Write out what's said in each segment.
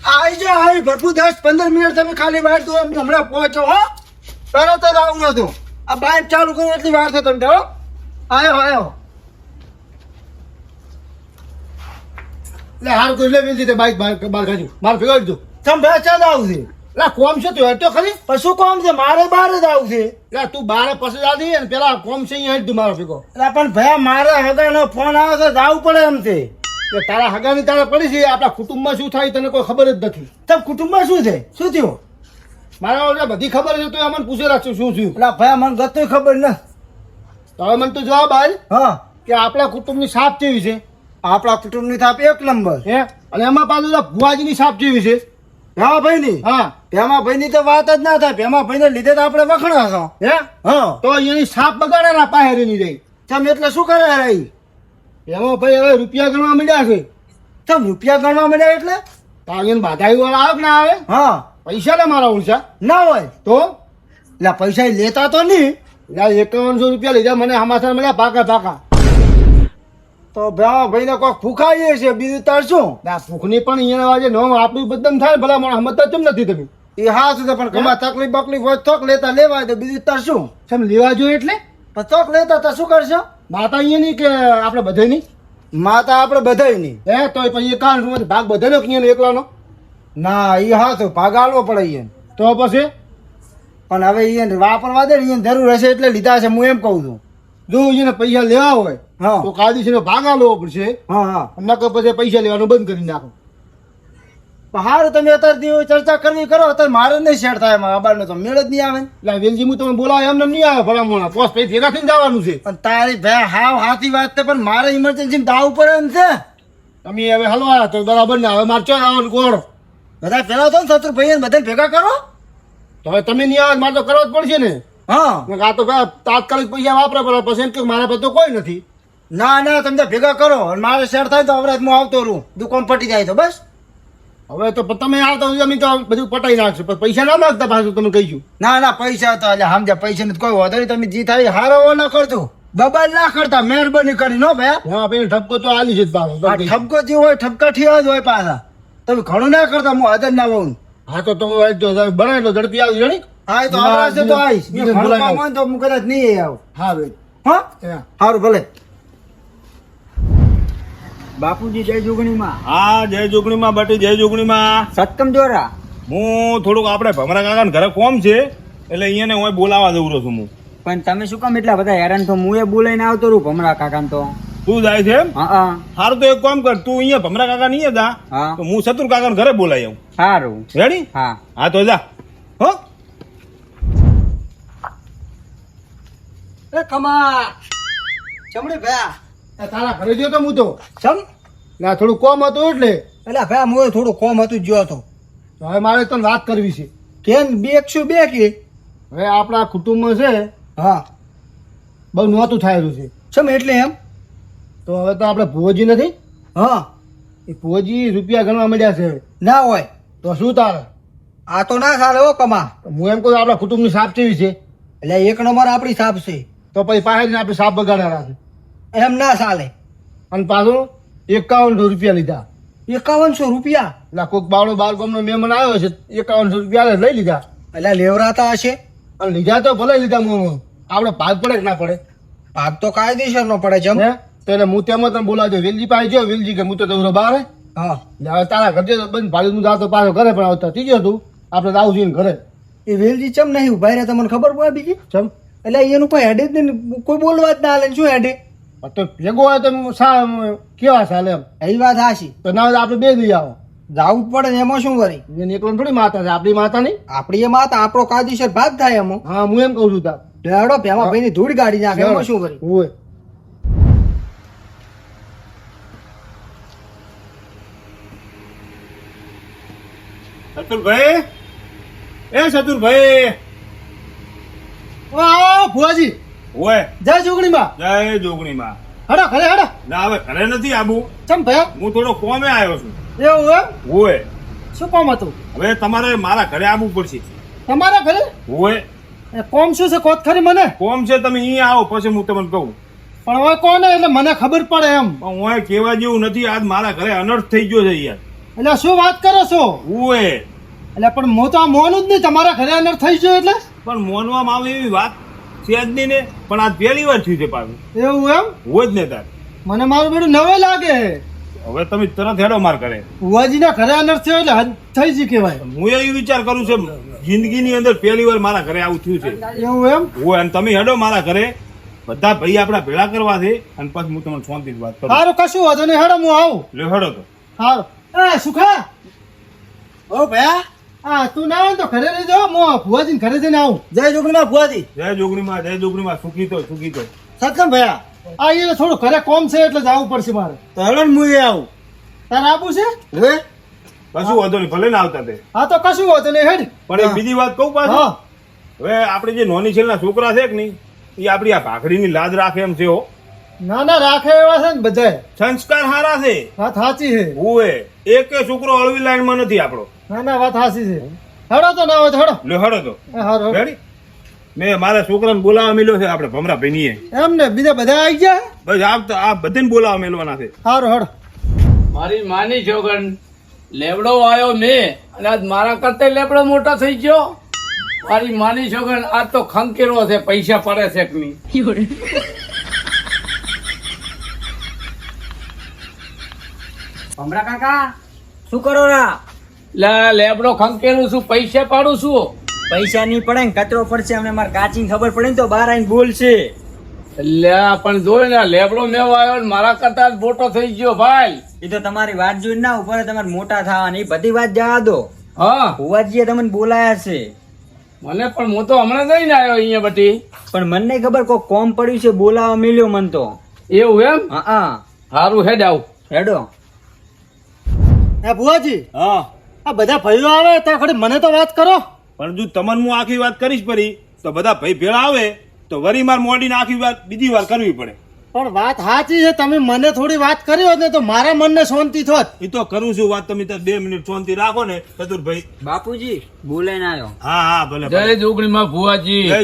આવી જાઓ આવી ભરપૂર 10-15 મિનિટ તમે ખાલી વાર દો એમ હમણાં પહોંચો હો તરત જ આવું નતું આ બાઇક ચાલુ કરો એટલી વાર છે તમે હો આવ્યો લે હાર કોઈ લે વેલજી તે બાઇક બાર કાઢ્યું માર ભેગા દીધું તમે ભાઈ ચાલ આવું છે લા કોમ છે તું હેઠો ખરી પણ શું કોમ છે મારે બહાર જ આવું છે લા તું બહાર પછી જા દે ને પેલા કોમ છે અહીંયા હેઠ મારો ભેગો લા પણ ભાઈ મારે હગાનો ફોન આવે છે જાવું પડે એમ છે કે તારા હગાની તારે પડી છે આપણા કુટુંબમાં શું થાય તને કોઈ ખબર જ નથી તમ કુટુંબમાં શું છે શું થયું મારા બધી ખબર છે તો અમને પૂછી રાખશું શું થયું એટલે ભાઈ મને ગતોય ખબર ન તો હવે મને તો જવાબ આય હા કે આપણા કુટુંબની સાપ કેવી છે આપણા કુટુંબની સાપ એક નંબર હે અને એમાં પાછું ભુવાજીની સાપ કેવી છે ભેમા ભાઈ ની હા ભેમા ભાઈ ની તો વાત જ ના થાય ભેમા ભાઈ ને લીધે તો આપણે વખણા છો હે હા તો એની સાપ બગાડેલા પાહેરી ની રહી તમે એટલે શું કરે રહી ભેમા ભાઈ હવે રૂપિયા ગણવા માંડ્યા છે તમે રૂપિયા ગણવા માંડ્યા એટલે તાගෙන બાધાઈ વાળા આવે ના આવે હા પૈસા ને મારા ઓળશા ના હોય તો એટલે પૈસા લેતા તો નહીં એટલે 5100 રૂપિયા લીધા મને હમાસા મળ્યા પાકા તો ભાઈ ને કોઈક ફૂખાઈએ છે બીજું તાર શું ફૂખની પણ અહીંયા આજે નો આપણું બદનામ થાય ભલા મને સમજતા કેમ નથી તમે એ હા છે પણ કમા તકલીફ બકલીફ હોય થોક લેતા લેવાય તો બીજું તાર શું કેમ લેવા જોઈએ એટલે થોક લેતા તો શું કરશો માતા અહીંયા ની કે આપણે બધાની માતા આપણે બધાની હે તો પછી કાન ભાગ બધાનો અહીંયા એકલાનો ના એ હા તો ભાગ આલવો પડે અહીંયા તો પછી પણ હવે અહીંયા વાપરવા દે અહીંયા જરૂર હશે એટલે લીધા છે હું એમ કહું છું જો એને પૈસા લેવા હોય હા તો કાયદેસરનો ભાગ આલવો પડશે હા હા નકર પછી પૈસા લેવાનું બંધ કરી નાખો હાર તમે અત્યારે ચર્ચા કરવી કરો અત્યારે મારે નહીં શેર થાય આબારનો તો મેળ જ નહીં આવે એટલે વેલજી હું તમે બોલાવો એમને નહીં આવે ભલામણ પોસ્ટ પૈસા ભેગા થઈને જવાનું છે પણ તારી ભાઈ હાવ હાથી વાત છે પણ મારે ઇમરજન્સી દાવું પડે એમ છે તમે હવે હલવા તો બરાબર ને હવે મારે ચાલ આવવાનું કોણ બધા પેલા તો શત્રુ ભાઈ બધા ભેગા કરો તો હવે તમે નહીં આવે મારે તો કરવો જ પડશે ને હા આ તો તાત્કાલિક પૈસા વાપરે પડે પછી એમ કે મારા પાસે તો કોઈ નથી ના ના તમે ભેગા કરો મારે શેર થાય તો હવે હું આવતો રહું દુકાન પટી જાય તો બસ હવે તો તમે આવતા અમે તો બધું પટાઈ નાખશું પણ પૈસા ના નાખતા પાછું તમે કહીશું ના ના પૈસા તો એટલે સમજ્યા પૈસા ને કોઈ વધુ તમે જી થાય હારો ના કરજો બબાલ ના કરતા મહેરબાની કરી નો ભાઈ હા ભાઈ ઠપકો તો આલી છે ઠપકો જે હોય ઠપકા ઠીવા જ હોય પાછા તમે ઘણું ના કરતા હું હાજર ના હોઉં હા તો બનાવી લો ઝડપી આવી જણી હા તો આવશે તો આવીશ તો હું કદાચ નહીં આવું હા ભાઈ હા સારું ભલે બાપુજી જય જોગણીમાં હા જય જોગણીમાં બટી જય જોગણીમાં સત્કમ જોરા હું થોડુંક આપણે ભમરા કાકા ઘરે કોમ છે એટલે અહીંયા હું બોલાવા જઉં છું હું પણ તમે શું કામ એટલા બધા હેરાન તો હું એ બોલાઈને આવતો રહું ભમરા કાકા તો તું જાય છે એમ હા સારું તો એક કામ કર તું અહીંયા ભમરા કાકા નહીં હતા તો હું શત્રુ કાકા ઘરે બોલાવી આવું સારું રેડી હા હા તો જા હો એ કમા ચમડી ભયા તારા ઘરે ગયો તો હું તો ચમ ના થોડું કોમ હતું એટલે ભાઈ હું થોડું કોમ હતું ગયો હતો હવે મારે તો વાત કરવી છે કેમ બે કે હવે આપણા કુટુંબમાં છે હા બહુ નહોતું થાયેલું છે ચમ એટલે એમ તો હવે તો આપણે ભુવજી નથી હા એ ભુવજી રૂપિયા ગણવા મળ્યા છે ના હોય તો શું તારે આ તો ના ચાલે હો કમા હું એમ કહું આપણા કુટુંબની સાપ કેવી છે એટલે એક નંબર આપણી સાપ છે તો પછી પાસે આપણે સાપ બગાડ્યા છે એમ ના ચાલે અને પાછું 5100 રૂપિયા લીધા 5100 રૂપિયા એટલે કોઈક બાવળો બાર ગામનો મહેમાન આવ્યો છે 5100 રૂપિયા લઈ લીધા એટલે લેવરાતા હશે અને લીધા તો ભલે લીધા આપણે ભાગ પડે કે ના પડે ભાગ તો કાયદેસર નો પડે છે તો એટલે હું તેમાં તમે બોલાવજો વેલજી પાસે જો વેલજી કે હું તો દોરો બહાર હા હવે તારા ઘરે બંધ ભાડું હું જાતો પાછો ઘરે પણ આવતા થઈ ગયો તું આપણે આવું જોઈએ ઘરે એ વેલજી ચમ નહીં ઉભા રહ્યા તમને ખબર પડે બીજી ચમ એટલે એનું કોઈ હેડે જ નહીં કોઈ બોલવા જ ના હાલે શું હેડે તો ભેગો હોય તો કેવા ચાલે એમ એ વાત હાશી તો ના આપણે બે દઈ આવો જવું જ પડે ને એમાં શું કરી એને એકલો થોડી માતા છે આપણી માતા નહીં આપણી એ માતા આપણો કાયદેસર ભાગ થાય એમાં હા હું એમ કઉ છું તાર હેડો ભેમા ભાઈ ની ધૂળ ગાડી નાખે એમાં શું કરી હોય શત્રુભાઈ એ શત્રુભાઈ ભુવાજી ઓય જય જોગણીમાં જય જોગણીમાં હડા ઘરે હડા ના હવે ઘરે નથી આબુ ચમ ભયા હું થોડો કોમે આવ્યો છું એવું એમ ઓય શું કામ હતું હવે તમારે મારા ઘરે આવવું પડશે તમારા ઘરે ઓય કોમ શું છે કોત ખરી મને કોમ છે તમે અહીંયા આવો પછી હું તમને કહું પણ હવે કોને એટલે મને ખબર પડે એમ પણ હું કહેવા જેવું નથી આજ મારા ઘરે અનર્થ થઈ ગયો છે યાર એટલે શું વાત કરો છો? ઉએ એટલે પણ હું તો આ મોનું જ નહીં, તમારા ઘરે અનર્થ થઈ ગયો એટલે પણ મોનવામાં આવે એવી વાત છે જ નહીં ને, પણ આ પહેલી વાર થયું છે પાછું. એવું એમ? હોય જ ને તાર. મને મારું બેડું નવે લાગે. હવે તમે તરત હેડો માર કરે. ભુવાજીના ઘરે અનર્થ થયો એટલે હદ થઈ જ કહેવાય. હું એ વિચાર કરું છું જિંદગીની અંદર પહેલી વાર મારા ઘરે આવું થયું છે. એવું એમ? હોય અને તમે હેડો મારા ઘરે, બધા ભાઈ આપણા ભેળા કરવા છે અને પછી હું તમને શાંતિથી વાત કરું. સારું, કશું વાંધો નહીં, હેડો હું આવું. લે હેડો તો. સારું. એ સુખા, ઓ ભયા, હા તું ના આવે ને તો ઘરે રહી જાઓ, હું ભુવાજીને ઘરે જઈને આવું. જય જોગણીમાં ભુવાજી. જય જોગણીમાં સુખી તો સત્કમ ભયા, આ એ થોડું ઘરે કોમ છે એટલે જવું પડશે મારે. તો હેડો ને હું આવું. તારે આવું છે? હવે કશું વાંધો નહીં, ભલે ના આવતા તે. હા તો કશું વાંધો નહીં, હેડ. પણ એક બીજી વાત કહું પાછું. હા. હવે આપણે જે નોની છેલ્લા છોકરા છે કે નહીં, એ આપણી આ ભાખરીની લાજ રાખે એમ છે હો. ના ના, રાખે એવા છે ને બધાય. સંસ્કાર સારા છે. વાત સાચી છે. ઓએ એક છોકરો હળવી લાઈનમાં નથી આપણો. ના ના, વાત સાચી છે. હેડો તો ના હોય તો હેડો. લે હેડો તો. હારું. રેડી? મેં મારા છોકરાને બોલાવવા મેલ્યો છે આપણે ભમરા ભાઈનીએ. એમ ને, બીજા બધા આવી ગયા? બસ આ બધાને બોલાવવા મેલવાના છે. સારું, હેડો. મારી માની છોકન લેબડો આવ્યો મેં અને આજ મારા કરતા લેબડો મોટો થઈ ગયો. મારી માની છોકન આજ તો ખંકેરો છે, પૈસા પડે છે કે નહીં. ભમરા કાકા શું કરો રા? લેબડો ખંકેરું છું, પૈસા પાડું છું. પૈસા નહીં પડે ને કચરો પડશે, અમને મારે કાચીને ખબર પડે ને તો બહાર આવીને બોલશે. પણ જોઈ ને લેબડો મેવો આવ્યો ને મારા કરતા જ મોટો થઈ ગયો ભાઈ. એ તો તમારી વાત જોઈને ના ઉપર તમારે મોટા થવાની, એ બધી વાત જવા દો. હા, ભુવાજીએ તમને બોલાયા છે. મને પણ હું તો હમણાં જઈને આવ્યો અહીંયા બધી. પણ મને નહીં ખબર કોઈ કોમ પડ્યું છે, બોલાવા મળ્યો મન તો. એવું એમ? હા સારું, હેડ આવું. હેડો. એ ભુવાજી, હા આ બધા ભાઈઓ આવે તો ખરી મને તો વાત કરો. પણ જો તમને હું આખી વાત કરીશ પડી તો બધા ભાઈ ભેળા આવે તો વરી માર મોડીને આખી વાત બીજી વાર કરવી પડે. પણ વાત સાચી છે, તમે મને થોડી વાત કરી હોત ને તો મારા મનને શાંતિ થોત. એ તો કરું છું વાત, તમે ત્યાં 2 મિનિટ શાંતિ રાખો ને ચતુરભાઈ. બાપુજી બોલાઈને આવ્યો. હા ભલે. જય જોગણીમાં ભુવાજી. જય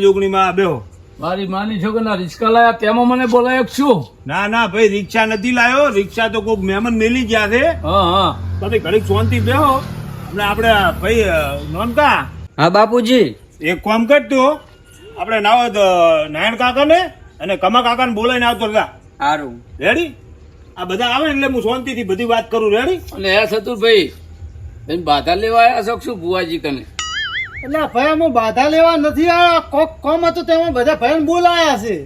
જોગણીમાં બેહો. મારી માની છોકરા રિક્ષા લાયા તેમાં મને બોલાયો છું. ના ભાઈ, રિક્ષા નથી લાયો, રિક્ષા તો કોઈક મહેમાન મેલી ગયા છે. હા, તમે ઘડીક શાંતિ બેહો. અને આપણે ભાઈ નોનકા હા બાપુજી. એક કામ કરતો, આપણે નારાયણ કાકા ને અને કમા કાકા ને બોલાવીને આવતો હતા. સારું. રેડી? આ બધા આવે એટલે હું શાંતિથી બધી વાત કરું. રેડી? અને હે સતુરભાઈ, તમે બાધા લેવા આવ્યા છો શું ભુવાજી કને? એટલે ભાઈ હું બાધા લેવા નથી આવ્યા, કોક કોમ હતું તેમાં બધા ભાઈને બોલાયા છે.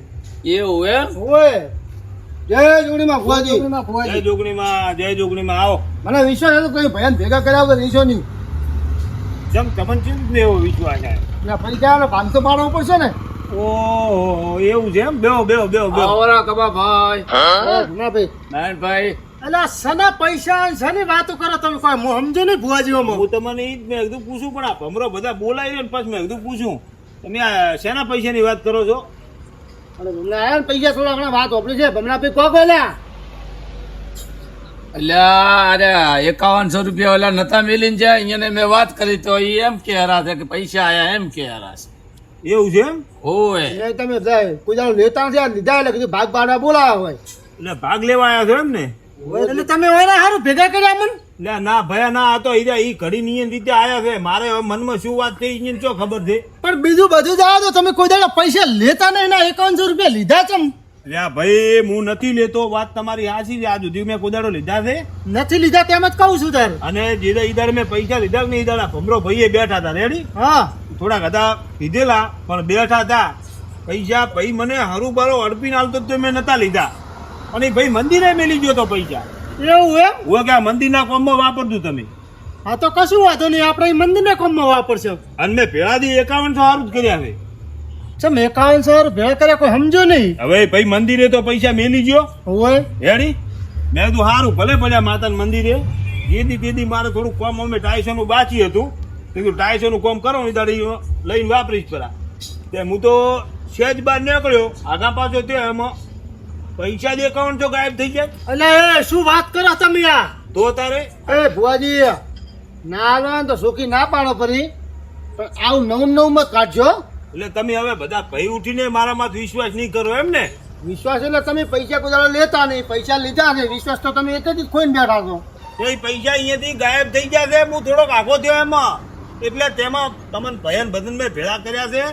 એવું એમ? ઓય, જય જોગણીમાં ભુવાજી. જય જોગણીમાં આવો. મને વિશ્વાસ હતો કોઈ ભાઈને ભેગા કર્યા વગર રીસો નહીં. જેમ તમને ચિંત ને એવો વિશ્વાસ આવે. એટલે ફરી ક્યાં 500 પાડવું પડશે ને? ઓહો, એવું છે એમ? બેહો. આવરા કબા ભાઈ, ના ભાઈ. નારાયણભાઈ. એટલે સના પૈસા શની વાતો કરો તમે, કોઈ સમજો નહીં ભુવાજીઓમાં. હું તમને ઈ જ મેં કીધું પૂછું, પણ આ ભમરો બધા બોલાવી રહ્યો ને પછી મેં કીધું પૂછું તમે આ શેના પૈસાની વાત કરો છો? અને ભમરા આયા ને પૈસા થોડા ઘણા વાત વાપરી છે. ભમરા ભાઈ કોક બોલ્યા. અરે 5100 રૂપિયા ઓલા નતા મેલીને જાય અહીંયા મેં વાત કરી તો એ એમ કહેરા છે કે પૈસા આયા એમ કહેરા છે. એવું છે એમ? ઓય, એટલે તમે જાય કોઈ દાડો લેતા નથી, આ લીધા એટલે કીધું ભાગ પાડવા બોલાયા હોય. એટલે ભાગ લેવા આવ્યા છો એમ ને? એટલે તમે હોય સારું ભેગા કર્યા મને. એટલે ના ભયા ના, આ તો ઈ ઘડી નિયન રીતે આયા છે. મારે હવે મનમાં શું વાત થઈ એને શું ખબર છે? પણ બીજું બધું જવા દો, તમે કોઈ દાડો પૈસા લેતા નહીં, ના 5100 રૂપિયા લીધા છે. એટલે ભાઈ હું નથી લેતો, વાત તમારી સાચી છે. આ સુધી મેં કોદાડો લીધા છે નથી લીધા તેમ જ કહું છું તારે. અને જે ઈદાર મેં પૈસા લીધા ને ઈદાર ભમરો ભાઈએ બેઠા હતા. રેડી? હા, થોડા બધા લીધેલા પણ બેઠા હતા. પૈસા ભાઈ મને હરું બારો અડપીને હાલતો તો મેં નતા લીધા. અને ભાઈ મંદિરે મેલી ગયો તો પૈસા. એવું એમ? હું કે આ મંદિરના કામમાં વાપરતું તમે. હા તો કશું વાંધો નહીં, આપણે મંદિરના કામમાં વાપરશે. અને મેં ભેળાથી 5100 સારું જ કર્યા છે. ચમ 5100 ભેગા કર્યા કોઈ સમજો નહીં. હવે ભાઈ મંદિરે તો પૈસા મેલી ગયો. હોય રેડી? મેં કીધું સારું ભલે પડ્યા માતાના મંદિરે. જેદી મારે થોડું કામ અમે 250 બાકી હતું. કીધું 250 કામ કરો ને દાડી લઈને વાપરીશ પેલા. તે હું તો સહેજ બહાર નીકળ્યો, આગા પાછો તે એમાં પૈસા જ 5100 ગાયબ થઈ જાય. એટલે એ શું વાત કરો તમે આ? તો તારે એ ભુવાજી, ના આવે ને તો સુખી ના પાડો ફરી, પણ આવું નવું મત કાઢજો. એટલે તમે હવે બધા ભાઈ ઉઠીને મારામાં વિશ્વાસ નહીં કરો એમ ને? વિશ્વાસ એટલે તમે પૈસા કોઈ દાડો લેતા નહીં, પૈસા લીધા છે, વિશ્વાસ તો તમે એક જ ખોઈને બેઠા છો. તો એ પૈસા અહીંયાથી ગાયબ થઈ ગયા છે. હું થોડોક આઘો થયો એમાં, એટલે તેમાં તમને ભયન બદન મેં ભેળા કર્યા છે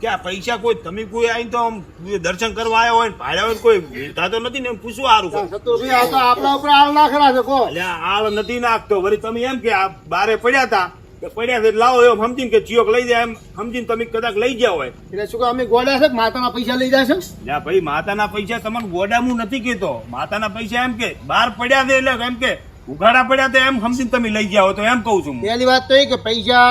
કે આ પૈસા કોઈ તમે કોઈ આવીને તો આમ દર્શન કરવા આવ્યા હોય ને ભાડ્યા હોય ને કોઈ ભેળતા તો નથી ને એમ પૂછવું સારું. સતુભાઈ આ તો આપણા ઉપર આળ નાખેલા છે કો. એટલે આળ નથી નાખતો. વળી તમે એમ કે આ બારે પડ્યા હતા કે પડ્યા છે લાવો એમ સમજીને કે ચિયોક લઈ જાય એમ સમજીને તમે કદાચ લઈ ગયા હોય. એટલે શું કહો અમે ગોડા છે કે માતાના પૈસા લઈ જાય છે? લ્યા ભાઈ માતાના પૈસા તમને ગોડામું નથી કહેતો. માતાના પૈસા એમ કે બહાર પડ્યા છે એટલે એમ કે ઉઘાડા પડ્યા હતા એમ સમજીને તમે લઈ ગયા હોય તો એમ કહું છું. પહેલી વાત તો એ કે પૈસા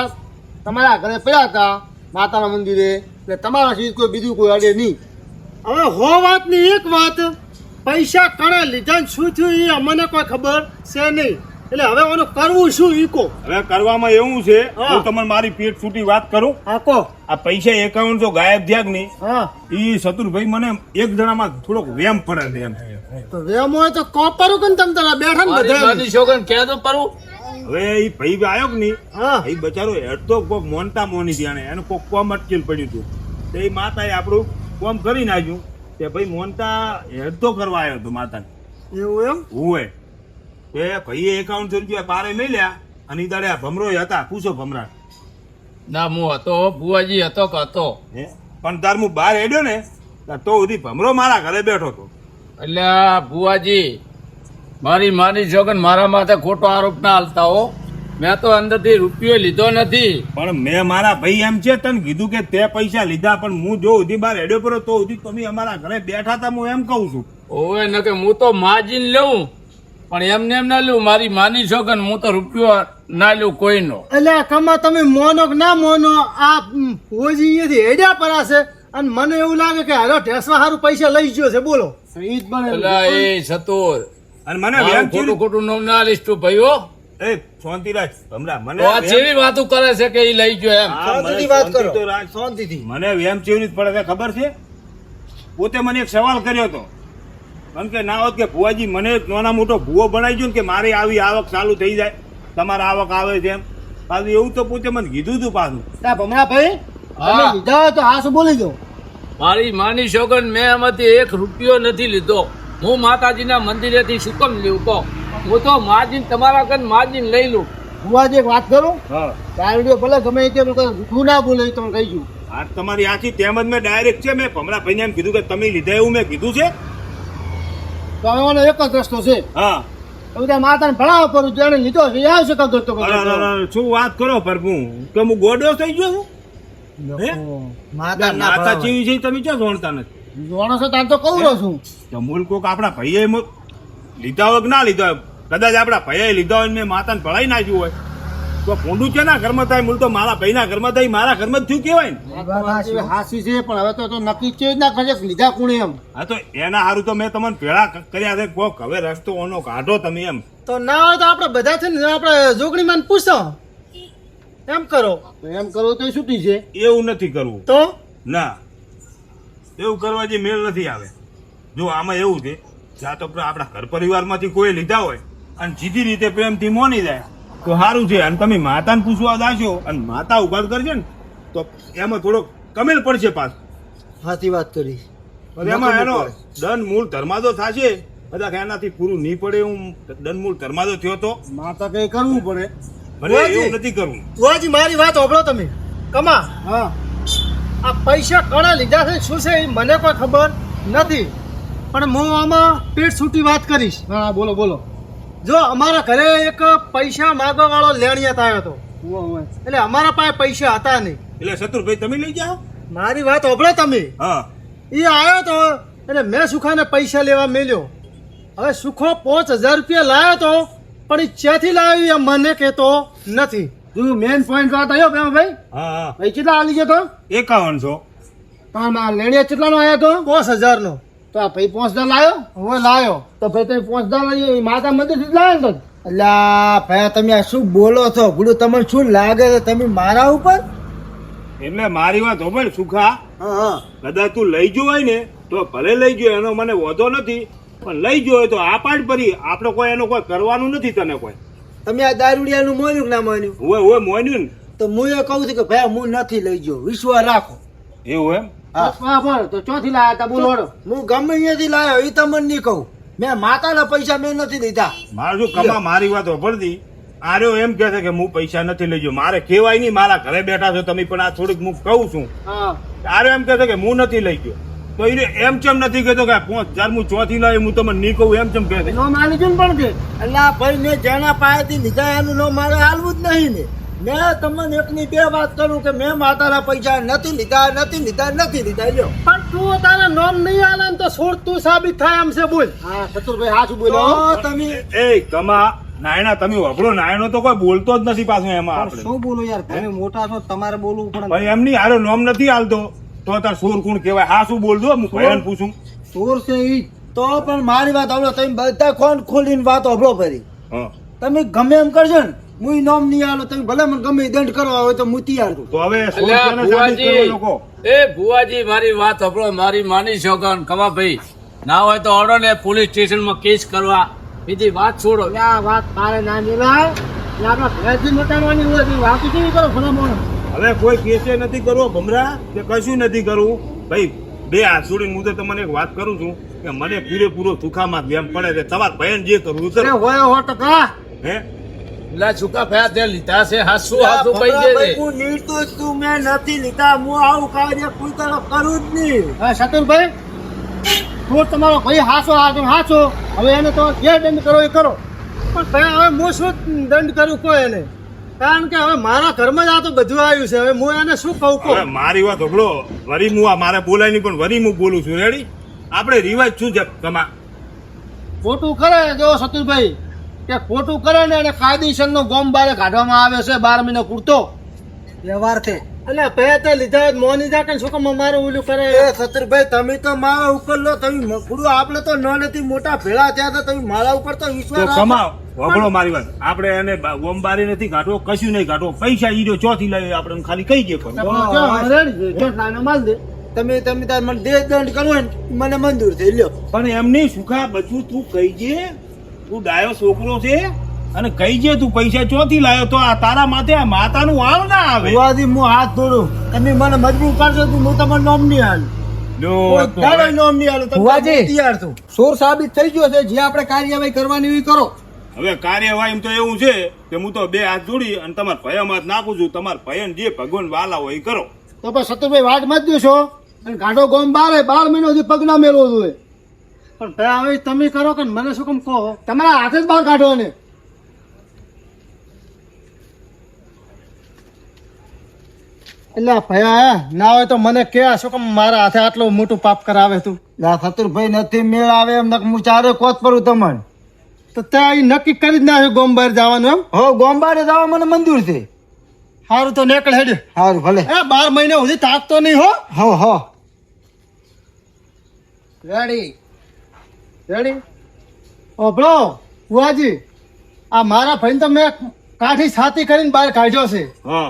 તમારા ઘરે પડ્યા હતા માતાના મંદિરે, એટલે તમારા સિવાય કોઈ બીજું કોઈ અડે નહીં. હવે હો વાતની એક વાત, પૈસા કણે લીધા ને શું થયું એ અમને કોઈ ખબર છે નહીં. એટલે હવે આનું કરવું શું ઈ કહો. હવે કરવામાં એવું છે, હા. હું તમને મારી પેટ છૂટી વાત કરું. હા કહો. આ પૈસા 5100 ગાયબ થયા કે નહીં, હા એ સતુરભાઈ મને એક જણામાં થોડોક વેમ પડે છે એમ. તો વેમ હોય તો કોપરું કે તમે તારા બેઠા ને મારી બધા. માની છોકરાને કહે તો પરું. હવે એ ભાઈ આવ્યો કે નહીં, હા એ બચારો હેડતો કોક મોનતા મોની ત્યાં એનું કોક કોમ અટકેલ પડ્યું હતું. તે એ માતાએ આપણું કોમ કરી નાખ્યું. તે ભાઈ મોનતા હેડતો કરવા આવ્યો હતો માતાને. એવું એમ. હોય એ ભાઈએ 5100 રૂપિયા પારે મેલ્યા અને ઈ દાડે આ ભમરો હતા. પૂછો ભમરા ના હું હતો બુઆજી હતો કે હતો. હે પણ તાર હું બહાર હેડ્યો ને તો સુધી ભમરો મારા ઘરે બેઠો હતો. એટલે આ બુઆજી મારી માની છોકરાને મારા માથે ખોટો આરોપ ના હાલતા હો. મેં તો અંદરથી રૂપિયો લીધો નથી. પણ મેં મારા ભાઈ એમ છે તને કીધું કે તે પૈસા લીધા, પણ હું જો સુધી બહાર હેડ્યો પડ્યો તો સુધી તમે અમારા ઘરે બેઠા હતા. હું એમ કહું છું. ઓવે ન કે હું તો માજીને લઉં પણ એમને એમ ના લઉં. મારી માની છોકરાને હું તો રૂપિયો ના લઉં કોઈનો. એટલે કમા તમે મોનો કે ના મોનો, આ ઓજી અહીંયાથી હેડ્યા પરાશે અને મને એવું લાગે કે હાલો ઢેસવા સારું પૈસા લઈ ગયો છે. બોલો ઈ જ બને. એટલે એ સતુર અને મને મારું વેમ ખોટું ચીડ- ખોટું નામ ના લઈશ તું ભાઈઓ. એ શાંતિ રાખ ભમરા. મને તો આ વેમ- જેવી વાતો કરે છે કે એ લઈ ગયો એમ. હા, શાંતિથી મને વાત શાંતિ કરો. તો રાખ. શાંતિથી. મને વેમ ચેવી રીતે પડે છે ખબર છે? પોતે મને એક સવાલ કર્યો હતો. કારણ કે ના હોત કે ભુવાજી મને નાના મોટો ભૂવો બનાવી ગયો ને કે મારી આવી આવક ચાલુ થઈ જાય, તમારા આવક આવે છે એમ. પાછું એવું તો પોતે મને કીધું હતું પાછું. ના ભમરા ભાઈ તમે હા. લીધા હોય તો હાસુ બોલી દો. મારી માની છોકરાને મેં એમાંથી 1 રૂપિયો નથી લીધો. હું માતાજીના મંદિરેથી શું કેમ લઉં કહો? હું તો માજીને તમારા કન માજીને લઈ લઉં. ભુવાજી એક વાત કરું, હા દારૂડિયો ભલે ગમે તે જૂઠું ના બોલે એ તમે કહી ગયું. આ તમારી આથી તેમ જ મેં ડાયરેક્ટ છે મેં ભમરા ભાઈને એમ કીધું કે તમે લીધા એવું મેં કીધું છે. તો હવે મને એક જ રસ્તો છે, હા હવે ત્યાં માતાને ભણાવવા પડું, જેને લીધો છે એ આવશે કરતો તો અરે, અરે, અરે, શું વાત કરો પ્રભુ કે હું ગોડો થઈ ગયો છું? હે? માતા જેવી છે તમે ક્યાં જોણતા નથી? જોણો છો તાર તો કહું રહ્યો છું. તો મૂળ કોક આપણા ભાઈએ લીધા હોય કે ના લીધા હોય, કદાચ આપણા ભાઈએ લીધા હોય ને મેં માતાને ભળાઈ નાખ્યું હોય તો ભૂંડું છે ના ઘરમાં થાય. મૂળ તો મારા ભાઈના ઘરમાં થાય, મારા ઘરમાં જ થયું કહેવાય ને. હાસી છે પણ હવે તો નક્કી છે જ ના કરે કે લીધા કોણે એમ. હા તો એના સારું તો મેં તમને ભેળા કર્યા છે. કોક હવે રસ્તો ઓનો કાઢો તમે એમ. તો ના હોય તો આપણે બધા છે ને આપણે જોગણી માં પૂછો એમ કરો. તો એમ કરો તો છૂટી છે. એવું નથી કરવું. તો ના એવું કરવા જે મેળ નથી આવે. જો આમાં એવું છે કે આ તો આપણા ઘર પરિવારમાંથી કોઈ લીધા હોય અને સીધી રીતે પ્રેમથી મોની જાય તો સારું છે. અને તમે માતાને પૂછવા દાશો અને માતા ઉભા કરશે ને તો એમાં થોડોક કમેલ પડશે પાછું. સાચી વાત કરી. એમાં એનો દંડ મૂળ ધર્માદો થશે. કદાચ એનાથી પૂરું નહીં પડે એવું દંડ મૂળ ધર્માદો થયો તો માતા કઈ કરવું પડે. ભલે એવું નથી કરવું. ભુવાજી મારી વાત સાંભળો તમે. કમા હા આ પૈસા કોણે લીધા છે શું છે એ મને કોઈ ખબર નથી, પણ હું આમાં પેટ છૂટી વાત કરીશ. હા બોલો બોલો. જો અમારા ઘરે એક પૈસા માગવા વાળો લેણિયાત આવ્યો હતો, એટલે અમારા પાસે પૈસા હતા નહીં. એટલે શત્રુભાઈ તમે લઈ જાઓ. મારી વાત સાંભળો તમે. હા એ આવ્યો તો એટલે મેં સુખાને પૈસા લેવા મેલ્યો. હવે સુખો 5000 રૂપિયા લાવ્યો તો પણ એ ક્યાંથી લાવ્યો એ મને કહેતો નથી. જો મેન પોઈન્ટ વાત આવ્યો ભાઈ. હા હા ભાઈ કેટલા આલી ગયો તો? 5100. પણ લેણિયા કેટલાનો આવ્યો તો? 5000 નો. તો આ ભાઈ 5000 લાવ્યો? હવે લાવ્યો. તો ભાઈ તમે 5000 લઈ માતા મંદિર થી લાવ્યો ને? અલ્યા ભાઈ તમે આ શું બોલો છો? ગુરુ તમને શું લાગે છે તમે મારા ઉપર? એટલે મારી વાત હોભળ સુખા. હા હા કદાચ તું લઈ ગયો હોય ને તો ભલે લઈ ગયો, એનો મને વાંધો નથી. પણ લઈ ગયો હોય તો આ પાડ પરી આપણે કોઈ એનો કોઈ કરવાનું નથી. તને કોઈ તમે આ દારૂડિયાનું મોન્યું કે ના મોન્યું? હોય મોન્યું ને તો હું એ કહું છું કે ભાઈ હું નથી લઈ ગયો, વિશ્વાસ રાખો. એવું એમ. હા તો ચોથી લાયા તા બોલો. હું ગમે અહીંયાથી લાયો એ તમને નહીં કહું. મેં માતાના પૈસા મેં નથી લીધા. મારે શું કમા મારી વાત પડતી આર્યો એમ કહે છે કે હું પૈસા નથી લઈ ગયો. મારે કહેવાય નહીં, મારા ઘરે બેઠા છો તમે, પણ આ થોડીક હું કહું છું. હા આર્યો એમ કહે છે કે હું નથી લઈ ગયો. તો એને એમ ચમ નથી કહેતો કે 5000 હું ચોથી લાવી, હું તમને નહીં કહું એમ ચમ કહે છે. નો માની ગયું પણ કે એટલે આ ભાઈ મેં જેના પાસેથી લીધા એનું નો મારે હાલવું જ નહીં ને. મેં તમને એકની બે વાત કરું કે મેં માતાના પૈસા નથી લીધા લ્યો. પણ તું તારા નામ નહીં આલે ને તો છોડ તું સાબિત થાય એમ છે. બોલ. હા સતુરભાઈ હાચું બોલો તમે. એ કમા નાયણા તમે વપડો, નાયણો તો કોઈ બોલતો જ નથી પાછું એમાં. આપણે શું બોલો યાર, તમે મોટા છો, તમારે બોલવું પડે. ભાઈ એમ નહીં, આરો નોમ નથી હાલતો તો તાર સોર કોણ કહેવાય? હા શું બોલ દો, હું ભયાન પૂછું. ચોર છે ઈ તો પણ મારી વાત સાંભળો. તમે બધા ખોન ખોલીને વાત સાંભળો ફરી. હા તમે ગમે એમ કરશો ને, હું નામ નહીં આલો, તમે ભલે મને ગમે એ દંડ કરવા હોય તો હું તૈયાર છું. તો હવે સોર અલ્યા કોને સાબિત કરવાનો કહો? ભુવાજી, એ ભુવાજી મારી વાત સાંભળો, મારી માની છોકન કમાભાઈ ના હોય તો ઓર્ડર ને પોલીસ સ્ટેશનમાં કેસ કરવા. બીજી વાત છોડો. આ વાત તારે ના મિલાય. આપણા ભેજી મટાડવાની હોય તો વાત કેવી કરો ભલા. હવે કોઈ કેસે નથી કરવો ભમરા કે કશું નથી કરવું. ભાઈ બે હાથ જોડીને હું તો તમને એક વાત કરું છું કે મને પૂરેપૂરો સુખામાં વેમ પડે છે. તમારે ભયન જે કરવું છે હોય 100%. હે પેલા છૂકા ફયા તે લીધા છે, હાસુ હાસુ કહી દે. હું નિર્દોષ છું, મેં નથી લીધા. હું આવું કાર્ય કોઈ તરફ કરું જ નહીં. હા શતુરભાઈ, હું તમારો ભાઈ હાચો. હવે એને તો જે દંડ કરો એ કરો. પણ ભાઈ હવે હું શું દંડ કરું કોઈ એને? કારણ કે હવે મારા ઘરમાં જ આ તો બધું આવ્યું છે. હવે હું એને શું કહું હવે મારી વાત સાંભળો. વરી હું આ મારે બોલાય નહીં, પણ વરી હું બોલું છું. રેડી? આપણે રિવાજ શું છે કમા? ખોટું કરે જો સતુરભાઈ કે ખોટું કરે ને એને કાયદેસર નો ગોમ બારે કાઢવામાં આવે છે 12 મહિના પૂરતો વ્યવહાર છે. એટલે પે તે લીધા મોની જા કે શું કામ મારું ઓલું કરે? સતુરભાઈ તમે તો મારા ઉપર લો. તમે મકડું આપણે તો નાનેથી મોટા ભેળા થયા હતા. તમે મારા ઉપર તો તો વિશ્વાસ કમા વગડો મારી વાત. આપણે એને ગોમબારી નથી કાઢવો, કશું નહીં કાઢવો. પૈસા ઈડો ચોથી લાવી આપણે ખાલી કહી દે. તમે તાર મને દેશ દંડ કરવો ને મને મંજૂર છે લ્યો. પણ એમની સુખા બધું તું કહી દે. તું ડાયો છોકરો છે અને કહી દે તું પૈસા ચોથી લાવ્યો તો આ તારા માથે આ માતાનું વાળ ના આવે. હું હાથ ધોડું. તમે મને મજબૂર કરશો તો હું તમારું નામ નહીં હાલું. નામ નહીં હાલું. તૈયાર છું. ચોર સાબિત થઈ ગયો છે. જે આપણે કાર્યવાહી કરવાની એવી કરો. હવે કાર્યવાહી તો એવું છે કે હું તો બે હાથ જોડી અને તમારા ભયામાં જ નાખું છું. તમારા ભયન જે ભગવાન વાલા હોય એ કરો. તો પણ સતુરભાઈ વાત મત દો અને ગાંઠો ગોમ 12 મહિનો સુધી પગ ના મેળવો જોઈએ. પણ ભાઈ હવે તમે કરો કે મને શું કામ કહો? તમારા હાથે જ બહાર કાઢો ને. એટલે ભયા ના હોય તો મને કે શું કામ મારા હાથે આટલું મોટું પાપ કરાવે તું? સતુરભાઈ નથી મેળ આવે એમ હું ચારે કોત પરું તમને. તો ત્યાં નક્કી કરી જ નાખ્યું ગોમ બહાર જવાનું એમ? હો ગોમ બહાર જવા મને મંજૂર છે. સારું તો નીકળ હેડ. સારું ભલે. 12 મહિના સુધી તાકતો નહીં હો. રેડી ઓભળો બુઆજી, આ મારા ભાઈ તો મેં કાઠી છાતી કરીને બહાર કાઢ્યો છે. હા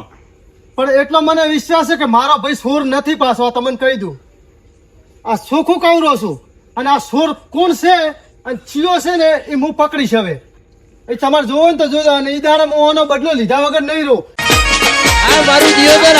પણ એટલો મને વિશ્વાસ છે કે મારો ભાઈ સોર નથી પાછો. તમને કહી દઉં, આ સુખું કવરો છું અને આ સોર કોણ છે અને ચિયો છે ને એ હું પકડીશ. હવે એ તમારે જોવો ને તો જોજો. અને એ દાડે હું આનો બદલો લીધા વગર નહીં રહું. આ મારું જીવન